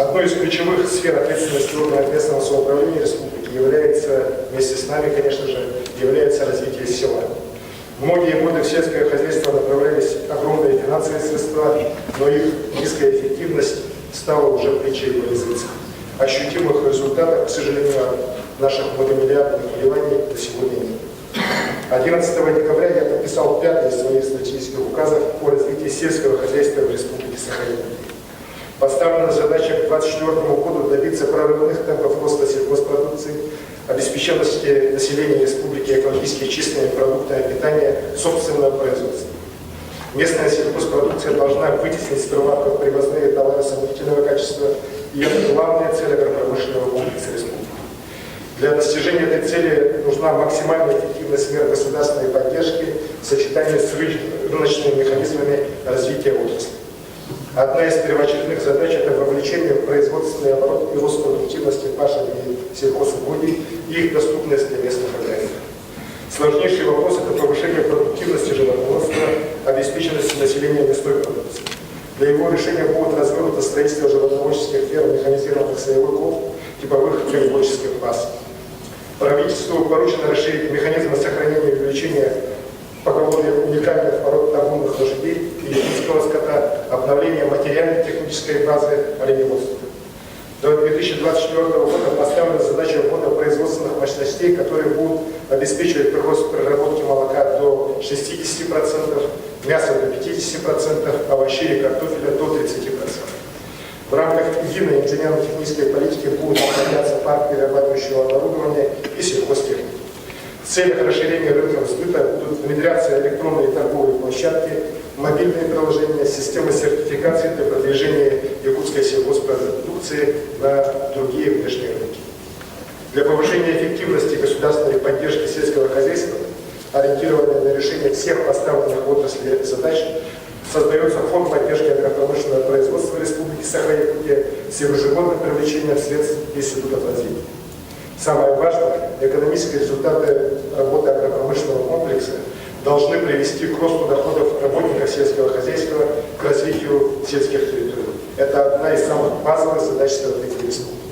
Одной из ключевых сфер ответственности органов местного самоуправления республики является, вместе с нами, конечно же, является развитие села. Многие годы в сельское хозяйство направлялись огромные финансовые средства, но их низкая эффективность стала уже притчей во языцах. Ощутимых результатов, к сожалению, от наших многомиллиардных вливаний до сегодня нет. 11 декабря я подписал 5-й из своих стратегических указов по развитию сельского хозяйства в Республике Саха-Якутия. Поставлена задача к 2024 году добиться прорывных темпов роста сельхозпродукции, обеспеченности населения республики экологически чистыми продуктами питания собственного производства. Местная сельхозпродукция должна вытеснить с прилавков привозные товары сомнительного качества, и это главная цель агропромышленного комплекса республики. Для достижения этой цели нужна максимальная эффективность мер государственной поддержки в сочетании с рыночными механизмами развития отрасли. Одна из первоочередных задач – это вовлечение в производственный оборот и рост продуктивности пашни и сельхозугодий и их доступность для местных хозяев. Сложнейший вопрос – это повышение продуктивности животноводства, обеспеченности населения мясной продукции. Для его решения будут развернуто строительство животноводческих ферм, механизированных саевых, типовых хлебоводческих баз. Правительству поручено расширить механизмы сохранения и увеличения поголовья уникальных пород торговых лошадей и якутского скота, обновление материально-технической базы оленеводства. До 2024 года поставлена задача ввода производственных мощностей, которые будут обеспечивать прирост переработки молока до 60%, мяса до 50%, овощей и картофеля до 30%. В рамках единой инженерно-технической политики будут управляться парк перерабатывающего оборудования и сельхозтехники. В целях расширения рынков сбыта будут внедряться электронные торговые площадки, мобильные приложения, системы сертификации для продвижения якутской сельхозпродукции на другие внешние рынки. Для повышения эффективности государственной поддержки сельского хозяйства, ориентированной на решение всех поставленных в отрасли задач, создается фонд поддержки агропромышленного производства Республики Саха-Якутия с ежегодным привлечением средств, если будут развиты. Самое важное, экономические результаты работы агропромышленного комплекса должны привести к росту доходов работников сельского хозяйства, к развитию сельских территорий. Это одна из самых базовых задач стратегии республики.